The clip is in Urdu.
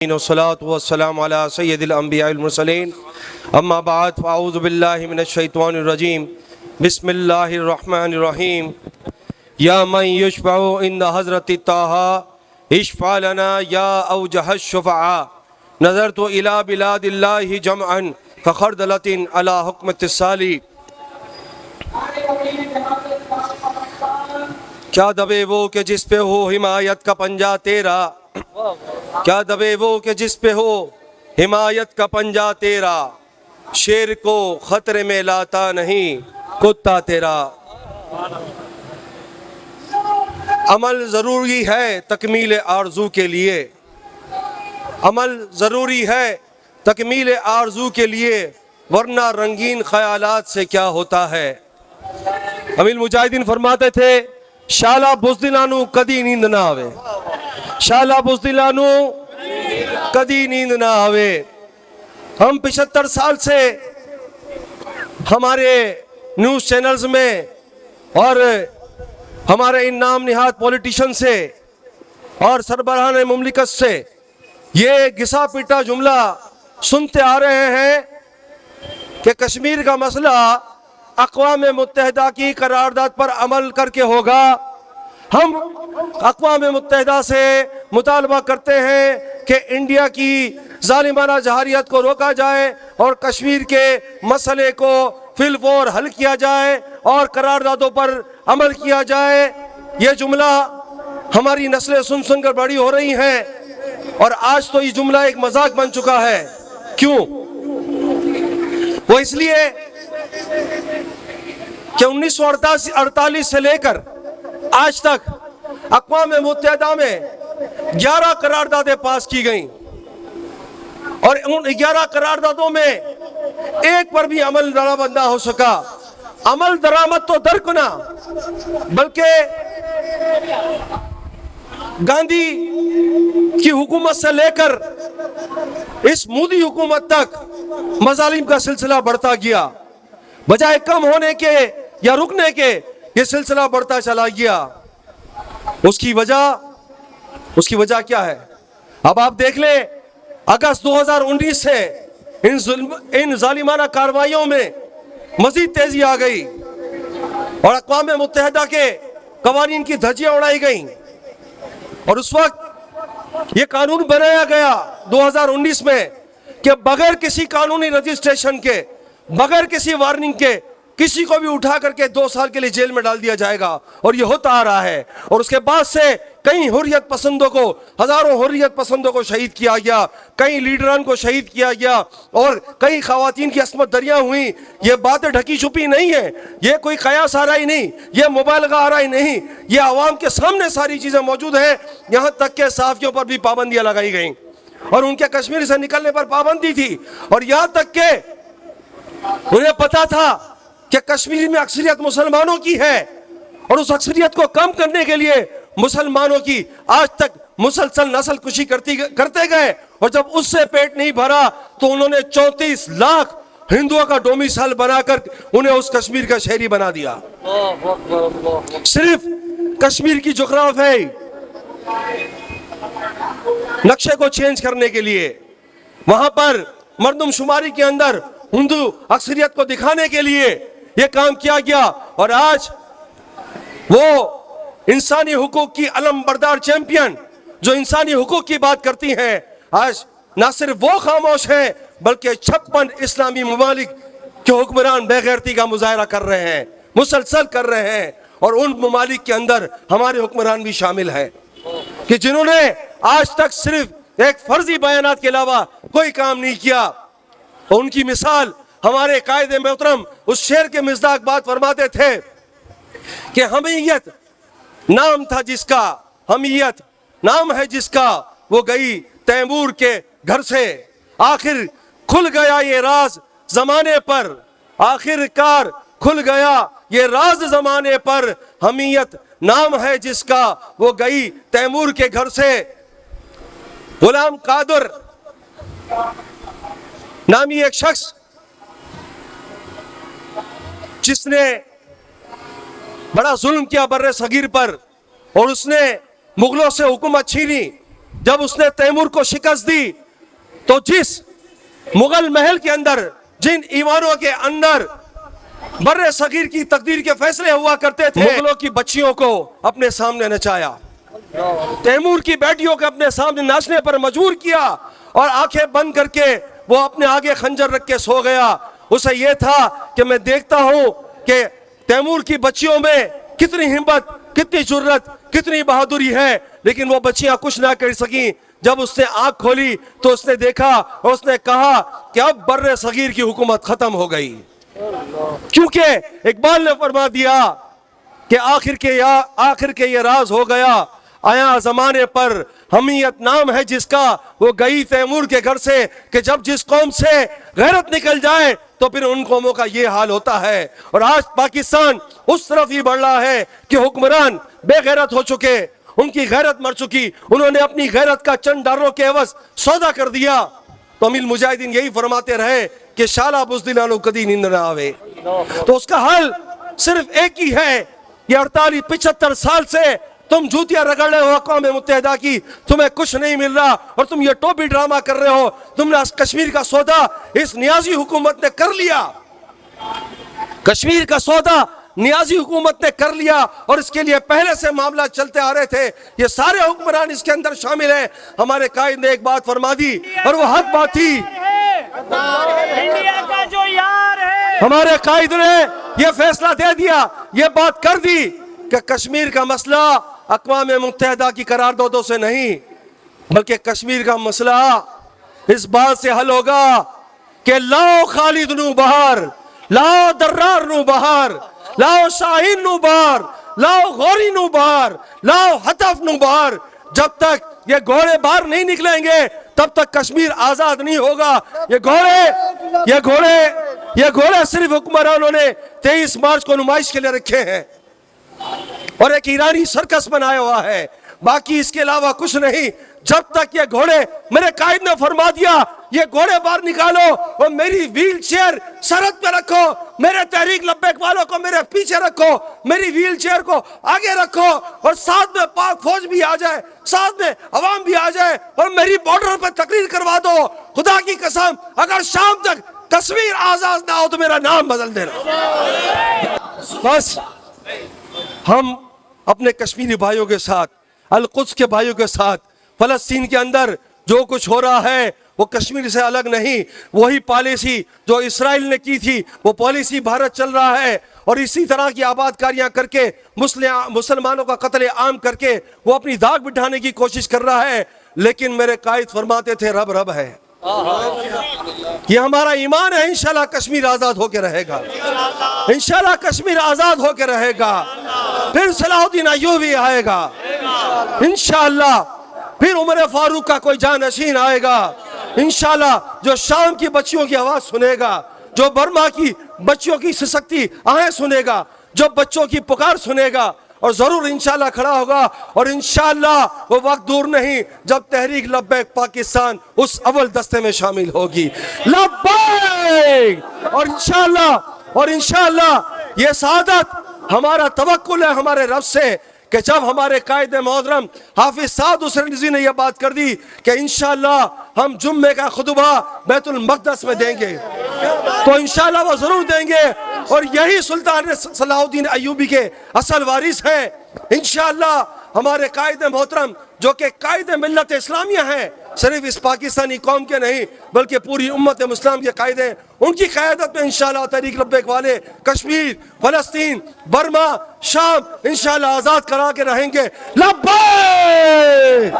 والصلاة والسلام على سید الانبیاء المرسلین اما بعد فاعوذ باللہ من الشیطان الرجیم بسم اللہ الرحمن الرحیم یا من یشفع عند حضرت طہ اشفع لنا یا اوجہ الشفعاء نظرت الی بلاد اللہ جمعا کخردلۃ علی حکمت السالی کیا دبے وہ کہ جس پہ ہو حمایت کا پنجہ تیرا، کیا دبے وہ کہ جس پہ ہو حمایت کا پنجہ تیرا، شیر کو خطرے میں لاتا نہیں کتا تیرا۔ عمل ضروری ہے تکمیل آرزو کے لیے، عمل ضروری ہے تکمیل آرزو کے لیے، ورنہ رنگین خیالات سے کیا ہوتا ہے۔ امیر مجاہدین فرماتے تھے شالا بزدلانو کدی نیند نہ آوے، شالا بزدلانو کدی نیند نہ آوے۔ ہم 75 سال سے ہمارے نیوز چینلز میں اور ہمارے ان نام نہاد پولیٹیشن سے اور سربراہان مملکت سے یہ گھسا پیٹا جملہ سنتے آ رہے ہیں کہ کشمیر کا مسئلہ اقوام متحدہ کی قرارداد پر عمل کر کے ہوگا۔ ہم اقوام متحدہ سے مطالبہ کرتے ہیں کہ انڈیا کی ظالمانہ جہاریت کو روکا جائے اور کشمیر کے مسئلے کو فی الفور حل کیا جائے اور قراردادوں پر عمل کیا جائے۔ یہ جملہ ہماری نسلیں سن سن کر بڑی ہو رہی ہیں اور آج تو یہ جملہ ایک مذاق بن چکا ہے۔ کیوں؟ وہ اس لیے کہ 1948 سے لے کر آج تک اقوام متحدہ میں 11 قراردادیں پاس کی گئیں اور ان 11 قراردادوں میں ایک پر بھی عمل درآمد نہ ہو سکا۔ عمل درآمد تو درکنہ، بلکہ گاندھی کی حکومت سے لے کر اس مودی حکومت تک مظالم کا سلسلہ بڑھتا گیا، بجائے کم ہونے کے یا رکنے کے یہ سلسلہ بڑھتا چلا گیا۔ اس کی وجہ کیا ہے؟ اب آپ دیکھ لیں، اگست 2019 سے ان ظالمانہ کارروائیوں میں مزید تیزی آ گئی اور اقوام متحدہ کے قوانین کی دھجیاں اڑائی گئیں، اور اس وقت یہ قانون بنایا گیا 2019 میں کہ بغیر کسی قانونی رجسٹریشن کے، بغیر کسی وارننگ کے کسی کو بھی اٹھا کر کے 2 سال کے لیے جیل میں ڈال دیا جائے گا، اور یہ ہوتا آ رہا ہے۔ اور اس کے بعد سے کئی حریت پسندوں کو، ہزاروں حریت پسندوں کو شہید کیا گیا، کئی لیڈران کو شہید کیا گیا اور کئی خواتین کی عصمت دریاں ہوئیں۔ یہ باتیں ڈھکی چھپی نہیں ہیں، یہ کوئی قیاس آرائی نہیں، یہ مبالغہ آرائی نہیں، یہ عوام کے سامنے ساری چیزیں موجود ہیں۔ یہاں تک کہ صحافیوں پر بھی پابندیاں لگائی گئیں اور ان کے کشمیر سے نکلنے پر پابندی تھی، اور یہاں تک کہ انہیں پتا تھا کہ کشمیر میں اکثریت مسلمانوں کی ہے، اور اس اکثریت کو کم کرنے کے لیے مسلمانوں کی آج تک مسلسل نسل کشی کرتے گئے، اور جب اس سے پیٹ نہیں بھرا تو انہوں نے 34 لاکھ ہندوؤں کا ڈومیسائل بنا کر انہیں اس کشمیر کا شہری بنا دیا۔ صرف کشمیر کی جغرافیائی نقشے کو چینج کرنے کے لیے، وہاں پر مردم شماری کے اندر ہندو اکثریت کو دکھانے کے لیے یہ کام کیا گیا، اور آج وہ انسانی حقوق کی علم بردار چیمپئن جو انسانی حقوق کی بات کرتی ہیں، آج نہ صرف وہ خاموش ہیں بلکہ 56 اسلامی ممالک کے حکمران بے غیرتی کا مظاہرہ کر رہے ہیں، مسلسل کر رہے ہیں، اور ان ممالک کے اندر ہمارے حکمران بھی شامل ہیں کہ جنہوں نے آج تک صرف ایک فرضی بیانات کے علاوہ کوئی کام نہیں کیا۔ اور ان کی مثال ہمارے قائد محترم اس شعر کے مصداق بات فرماتے تھے کہ حمیت نام تھا جس کا، حمیت نام ہے جس کا، وہ گئی تیمور کے گھر سے، آخر کھل گیا یہ راز زمانے پر، آخر کار کھل گیا یہ راز زمانے پر، حمیت نام ہے جس کا، وہ گئی تیمور کے گھر سے۔ غلام قادر نامی ایک شخص جس نے بڑا ظلم کیا بر صغیر پر، اور اس نے مغلوں سے حکومت چھینی، جب اس نے تیمور کو شکست دی تو جس مغل محل کے اندر جن ایوانوں کے اندر بر صغیر کی تقدیر کے فیصلے ہوا کرتے تھے، مغلوں کی بچیوں کو اپنے سامنے نچایا، تیمور کی بیٹیوں کو اپنے سامنے ناچنے پر مجبور کیا، اور آنکھیں بند کر کے وہ اپنے آگے خنجر رکھ کے سو گیا۔ اسے یہ تھا کہ میں دیکھتا ہوں کہ تیمور کی بچیوں میں کتنی ہمت، کتنی جرت، کتنی بہادری ہے، لیکن وہ بچیاں کچھ نہ کر سکیں۔ جب اس نے آنکھ کھولی تو اس نے دیکھا اور اس نے کہا کہ اب بر صغیر کی حکومت ختم ہو گئی، کیونکہ اقبال نے فرما دیا کہ آخر کے یہ راز ہو گیا، آیا زمانے پر حمیت نام ہے جس کا، وہ گئی تیمور کے گھر سے، کہ جب جس قوم سے غیرت نکل جائے تو پھر ان قوموں کا یہ حال ہوتا ہے۔ اور آج پاکستان اس طرف ہی بڑھ رہا ہے کہ حکمران بے غیرت ہو چکے، ان کی غیرت مر چکی، انہوں نے اپنی غیرت کا چند ڈالروں کے عوض سودا کر دیا۔ تو امیر مجاہدین یہی فرماتے رہے کہ شالا بزدلانو کدی نیند نہ آوے، تو اس کا حل صرف ایک ہی ہے۔ یہ 48-75 سال سے تم جوتیاں رگڑ رہے ہو اقوام متحدہ کی، تمہیں کچھ نہیں مل رہا، اور تم یہ ٹوپی ڈرامہ کر رہے ہو۔ تم نے کشمیر کا سودا اس نیازی حکومت نے کر لیا، کشمیر کا سودا نیازی حکومت نے کر لیا، اور اس کے لیے پہلے سے معاملہ چلتے آ رہے تھے۔ یہ سارے حکمران اس کے اندر شامل ہیں۔ ہمارے قائد نے ایک بات فرما دی اور وہ حق بات تھی، انڈیا کا جو یار ہے، ہمارے قائد نے یہ فیصلہ دے دیا، یہ بات کر دی کہ کشمیر کا مسئلہ اقوام متحدہ کی قراردادوں سے نہیں، بلکہ کشمیر کا مسئلہ اس بات سے حل ہوگا کہ لاؤ خالد نو بہار، لاؤ درار نو بہار، لاؤ شاہین نو بہار، لاؤ غوری نو بہار، لاؤ حتف نو بہار۔ جب تک یہ گھوڑے باہر نہیں نکلیں گے تب تک کشمیر آزاد نہیں ہوگا۔ یہ گھوڑے صرف حکمرانوں نے 23 مارچ کو نمائش کے لیے رکھے ہیں اور ایک ایرانی سرکس بنایا ہوا ہے، باقی اس کے علاوہ کچھ نہیں۔ جب تک یہ گھوڑے، میرے قائد نے فرما دیا یہ گھوڑے باہر نکالو اور میری ویل چیئر سرحد پہ رکھو، میرے تحریک لبیک والوں کو میرے پیچھے رکھو، میری ویل چیئر کو آگے رکھو، اور ساتھ میں پاک فوج بھی آ جائے، ساتھ میں عوام بھی آ جائے، اور میری بارڈر پہ تقریر کروا دو۔ خدا کی قسم اگر شام تک کشمیر آزاد نہ ہو تو میرا نام بدل دینا۔ بس ہم اپنے کشمیری بھائیوں کے ساتھ، القدس کے بھائیوں کے ساتھ، فلسطین کے اندر جو کچھ ہو رہا ہے وہ کشمیر سے الگ نہیں، وہی پالیسی جو اسرائیل نے کی تھی وہ پالیسی بھارت چل رہا ہے، اور اسی طرح کی آباد کاریاں کر کے مسلمانوں کا قتل عام کر کے وہ اپنی داغ بٹھانے کی کوشش کر رہا ہے۔ لیکن میرے قائد فرماتے تھے رب رب ہے، یہ ہمارا ایمان ہے، انشاءاللہ کشمیر آزاد ہو کے رہے گا، انشاءاللہ کشمیر آزاد ہو کے رہے گا، پھر صلاح الدین ایوبی آئے گا انشاءاللہ، پھر عمر فاروق کا کوئی جانشین آئے گا انشاءاللہ، جو شام کی بچیوں کی آواز سنے گا، جو برما کی بچیوں کی سسکتی آہیں سنے گا، جو بچوں کی پکار سنے گا، اور ضرور انشاءاللہ کھڑا ہوگا، اور انشاءاللہ وہ وقت دور نہیں جب تحریک لبیک پاکستان اس اول دستے میں شامل ہوگی۔ لبیک! اور انشاءاللہ یہ سعادت ہمارا توکل ہے ہمارے رب سے، کہ جب ہمارے قائد محترم حافظ سعد حسین رضوی نے یہ بات کر دی کہ انشاءاللہ ہم جمعے کا خطبہ بیت المقدس میں دیں گے، تو انشاءاللہ وہ ضرور دیں گے، اور یہی سلطان صلاح الدین ایوبی کے اصل وارث ہیں انشاءاللہ۔ ہمارے قائد محترم جو کہ قائد ملت اسلامیہ ہیں، صرف اس پاکستانی قوم کے نہیں بلکہ پوری امت مسلم کے قائد ہیں، ان کی قیادت میں انشاءاللہ تحریک لبیک والے کشمیر، فلسطین، برما، شام انشاءاللہ آزاد کرا کے رہیں گے۔ لبیک!